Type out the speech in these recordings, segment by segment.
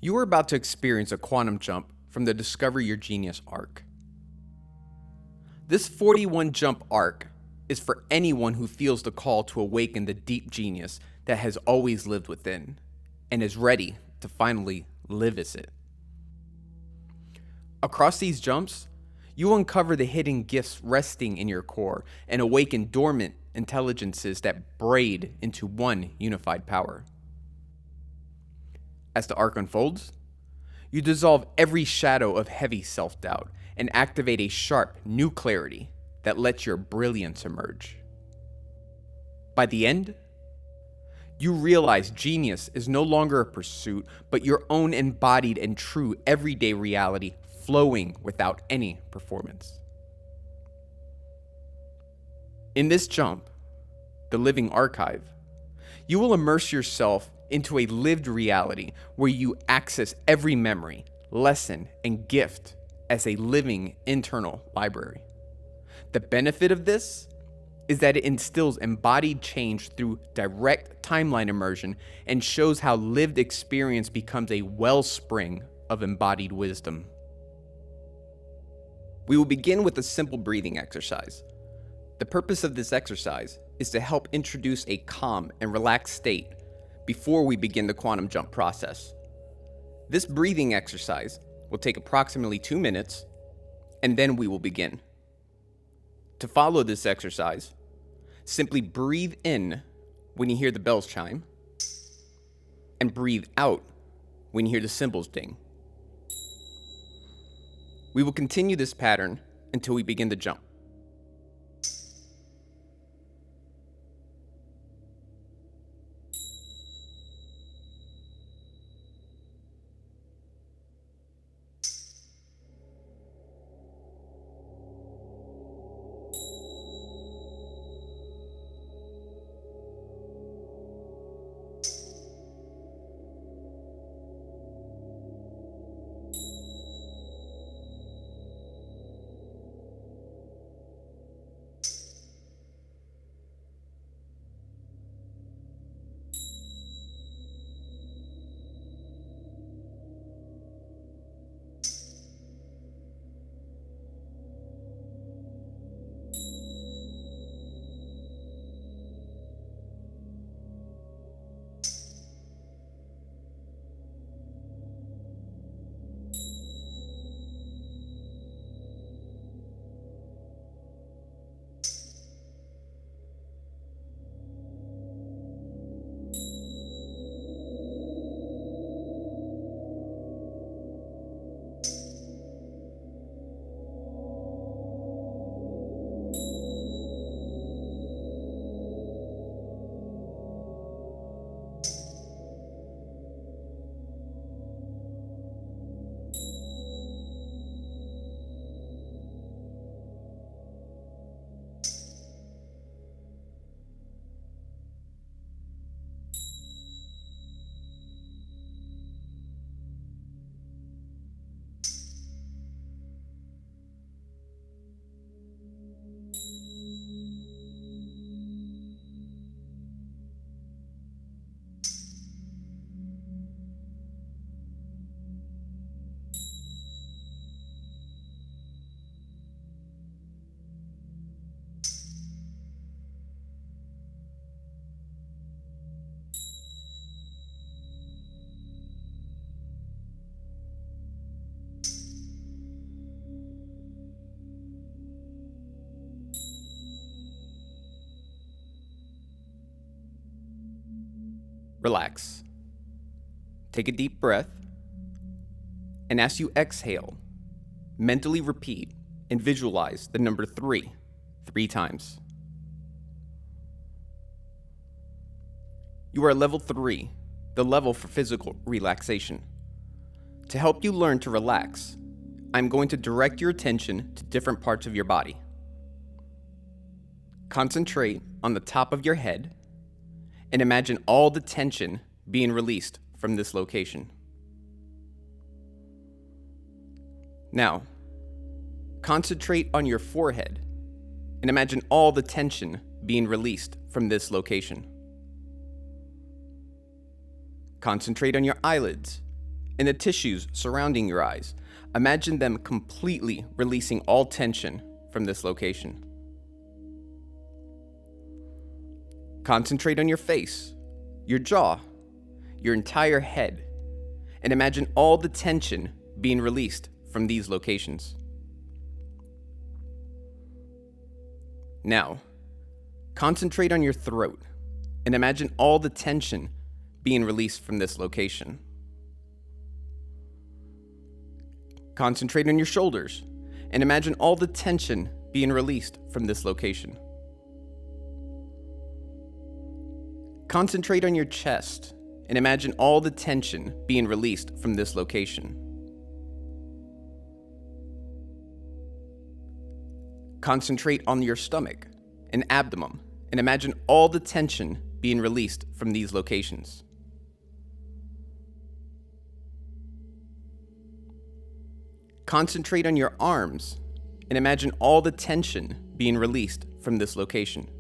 You are about to experience a quantum jump from the Discover Your Genius arc. This 41 jump arc is for anyone who feels the call to awaken the deep genius that has always lived within and is ready to finally live as it. Across these jumps, you uncover the hidden gifts resting in your core and awaken dormant intelligences that braid into one unified power. As the arc unfolds, you dissolve every shadow of heavy self-doubt and activate a sharp, new clarity that lets your brilliance emerge. By the end, you realize genius is no longer a pursuit, but your own embodied and true everyday reality flowing without any performance. In this jump, the living archive, you will immerse yourself into a lived reality where you access every memory, lesson, and gift as a living internal library. The benefit of this is that it instills embodied change through direct timeline immersion and shows how lived experience becomes a wellspring of embodied wisdom. We will begin with a simple breathing exercise. The purpose of this exercise is to help introduce a calm and relaxed state before we begin the quantum jump process. This breathing exercise will take approximately 2 minutes, and then we will begin. To follow this exercise, simply breathe in when you hear the bells chime, and breathe out when you hear the cymbals ding. We will continue this pattern until we begin the jump. Relax. Take a deep breath, and as you exhale, mentally repeat and visualize the number 3 times. You are level 3, the level for physical relaxation. To help you learn to relax, I'm going to direct your attention to different parts of your body. Concentrate on the top of your head and imagine all the tension being released from this location. Now, concentrate on your forehead and imagine all the tension being released from this location. Concentrate on your eyelids and the tissues surrounding your eyes, imagine them completely releasing all tension from this location. Concentrate on your face, your jaw, your entire head, and imagine all the tension being released from these locations. Now, concentrate on your throat and imagine all the tension being released from this location. Concentrate on your shoulders and imagine all the tension being released from this location. Concentrate on your chest and imagine all the tension being released from this location. Concentrate on your stomach and abdomen and imagine all the tension being released from these locations. Concentrate on your arms and imagine all the tension being released from this location.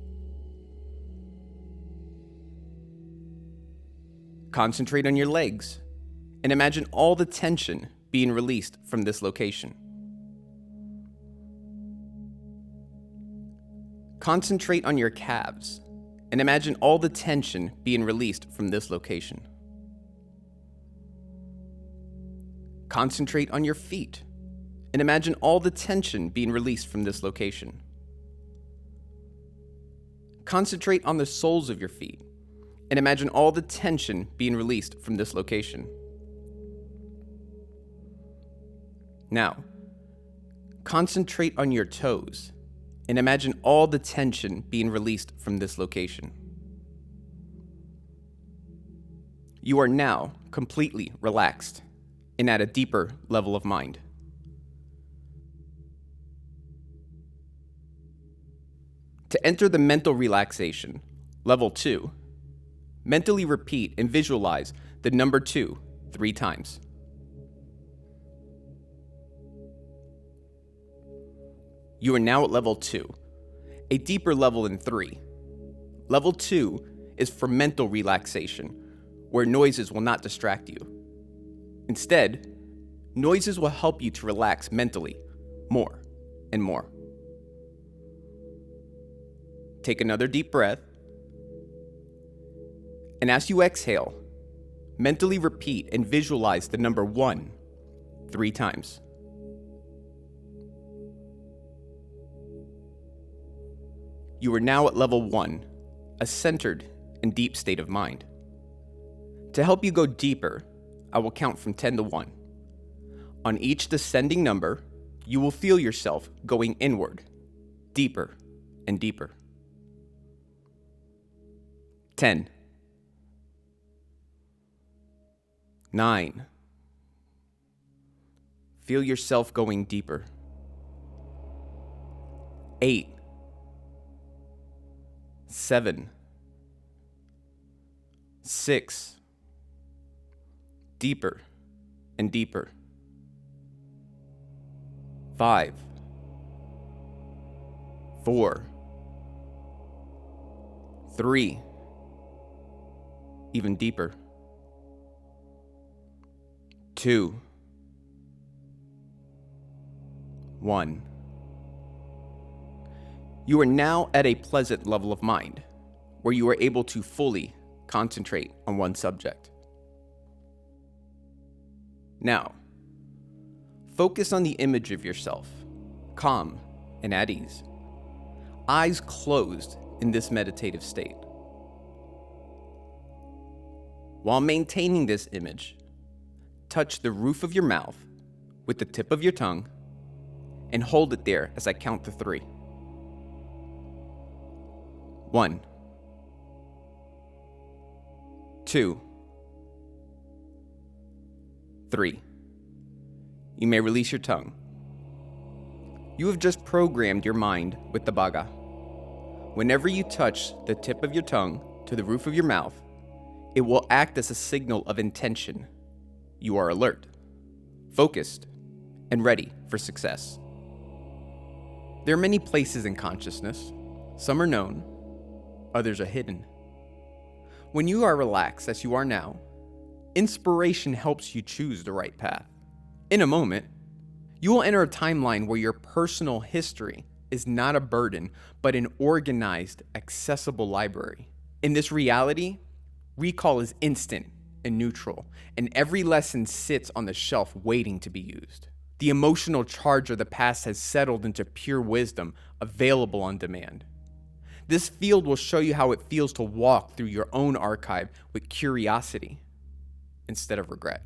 Concentrate on your legs and imagine all the tension being released from this location. Concentrate on your calves and imagine all the tension being released from this location. Concentrate on your feet and imagine all the tension being released from this location. Concentrate on the soles of your feet and imagine all the tension being released from this location. Now, concentrate on your toes and imagine all the tension being released from this location. You are now completely relaxed and at a deeper level of mind. To enter the mental relaxation, level 2, mentally repeat and visualize the number 2 3 times. You are now at level 2, a deeper level than 3. Level 2 is for mental relaxation, where noises will not distract you. Instead, noises will help you to relax mentally more and more. Take another deep breath, and as you exhale, mentally repeat and visualize the number 1 3 times. You are now at level 1, a centered and deep state of mind. To help you go deeper, I will count from 10 to 1. On each descending number, you will feel yourself going inward, deeper and deeper. 10, 9. Feel yourself going deeper. 8, 7, 6. Deeper and deeper. 5, 4, 3. Even deeper. 2, 1. You are now at a pleasant level of mind, where you are able to fully concentrate on one subject. Now, focus on the image of yourself, calm and at ease, eyes closed in this meditative state. While maintaining this image, touch the roof of your mouth with the tip of your tongue and hold it there as I count to 3. 1, 2, 3. You may release your tongue. You have just programmed your mind with the Bhaga. Whenever you touch the tip of your tongue to the roof of your mouth, it will act as a signal of intention. You are alert, focused, and ready for success. There are many places in consciousness. Some are known, others are hidden. When you are relaxed as you are now, Inspiration helps you choose the right path. In a moment, you will enter a timeline where your personal history is not a burden, but an organized, accessible library. In this reality, recall is instant and neutral, and every lesson sits on the shelf waiting to be used. The emotional charge of the past has settled into pure wisdom, available on demand. This field will show you how it feels to walk through your own archive with curiosity instead of regret.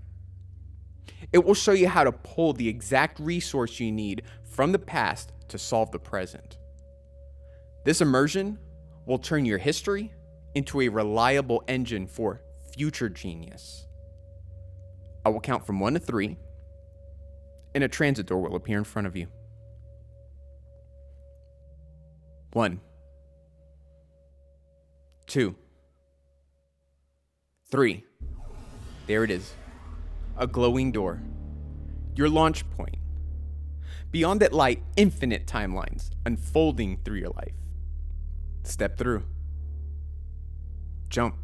It will show you how to pull the exact resource you need from the past to solve the present. This immersion will turn your history into a reliable engine for future genius. I will count from 1 to 3, and a transit door will appear in front of you. 1, 2, 3. There it is. A glowing door. Your launch point. Beyond it lie infinite timelines unfolding through your life. Step through. Jump.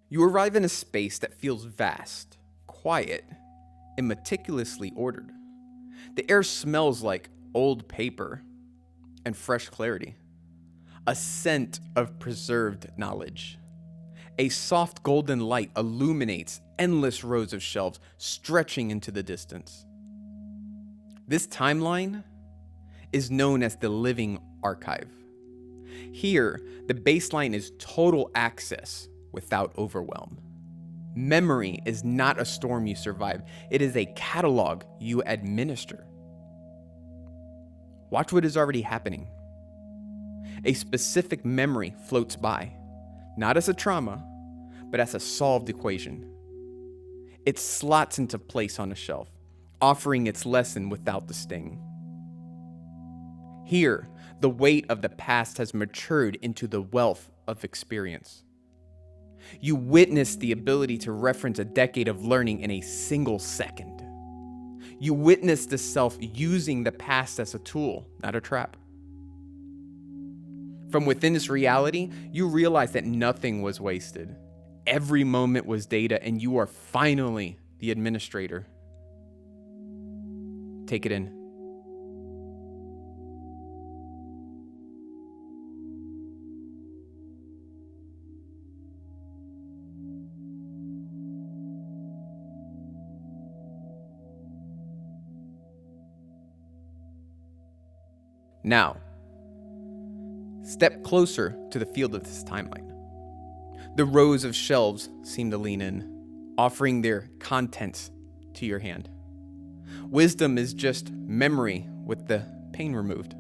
You arrive in a space that feels vast, quiet, and meticulously ordered. The air smells like old paper and fresh clarity, a scent of preserved knowledge. A soft golden light illuminates endless rows of shelves stretching into the distance. This timeline is known as the living archive. Here, the baseline is total access without overwhelm. Memory is not a storm you survive, it is a catalog you administer. Watch what is already happening. A specific memory floats by, not as a trauma, but as a solved equation. It slots into place on a shelf, offering its lesson without the sting. Here, the weight of the past has matured into the wealth of experience. You witness the ability to reference a decade of learning in a single second. You witness the self using the past as a tool, not a trap. From within this reality, you realize that nothing was wasted. Every moment was data, and you are finally the administrator. Take it in. Now, step closer to the field of this timeline. The rows of shelves seem to lean in, offering their contents to your hand. Wisdom is just memory with the pain removed.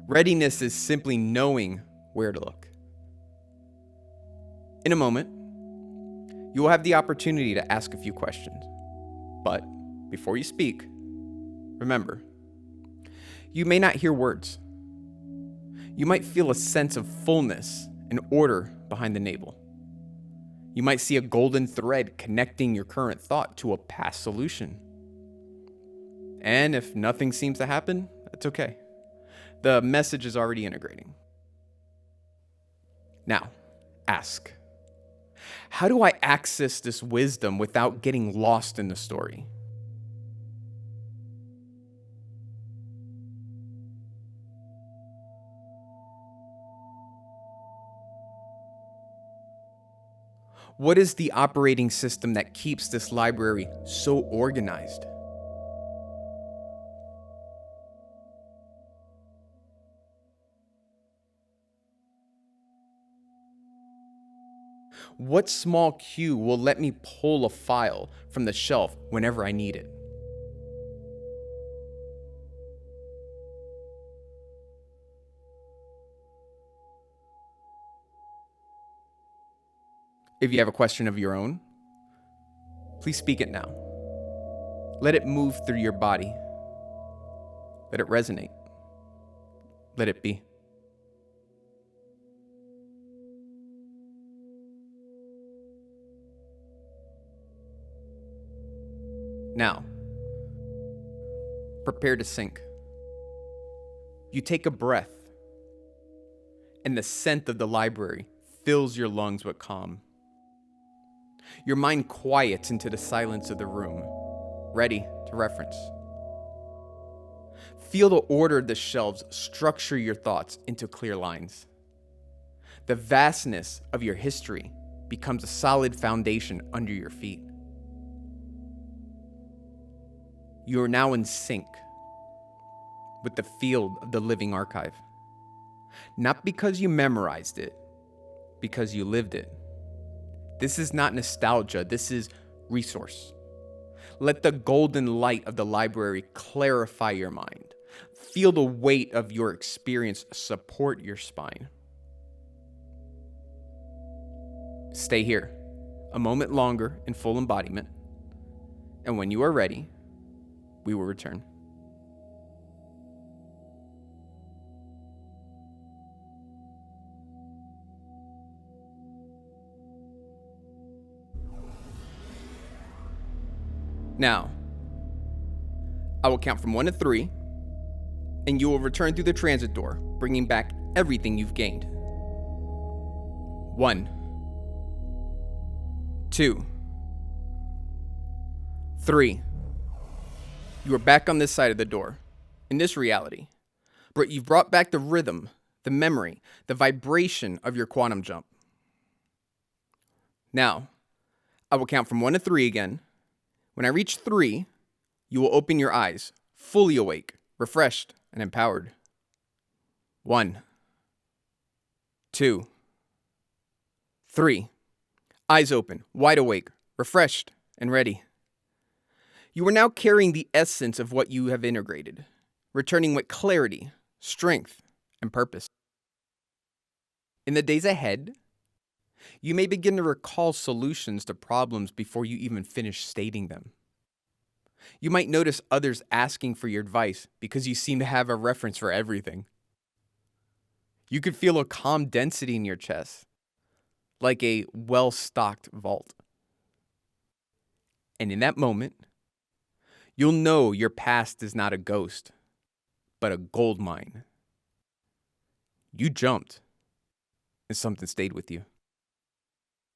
Readiness is simply knowing where to look. In a moment, you will have the opportunity to ask a few questions. But before you speak, remember, you may not hear words. You might feel a sense of fullness and order behind the navel. You might see a golden thread connecting your current thought to a past solution. And if nothing seems to happen, that's okay. The message is already integrating. Now, ask, how do I access this wisdom without getting lost in the story? What is the operating system that keeps this library so organized? What small cue will let me pull a file from the shelf whenever I need it? If you have a question of your own, please speak it now. Let it move through your body. Let it resonate. Let it be. Now, prepare to sink. You take a breath, and the scent of the library fills your lungs with calm. Your mind quiets into the silence of the room, ready to reference. Feel the order of the shelves structure your thoughts into clear lines. The vastness of your history becomes a solid foundation under your feet. You are now in sync with the field of the living archive. Not because you memorized it, because you lived it. This is not nostalgia, this is resource. Let the golden light of the library clarify your mind. Feel the weight of your experience support your spine. Stay here, a moment longer in full embodiment, and when you are ready, we will return. Now, I will count from 1 to 3, and you will return through the transit door, bringing back everything you've gained. 1, 2, 3. You are back on this side of the door, in this reality. But you've brought back the rhythm, the memory, the vibration of your quantum jump. Now, I will count from 1 to 3 again. When I reach 3, you will open your eyes, fully awake, refreshed, and empowered. 1, 2, 3. Eyes open, wide awake, refreshed, and ready. You are now carrying the essence of what you have integrated, returning with clarity, strength, and purpose. In the days ahead, you may begin to recall solutions to problems before you even finish stating them. You might notice others asking for your advice because you seem to have a reference for everything. You could feel a calm density in your chest, like a well-stocked vault. And in that moment, you'll know your past is not a ghost, but a gold mine. You jumped, and something stayed with you.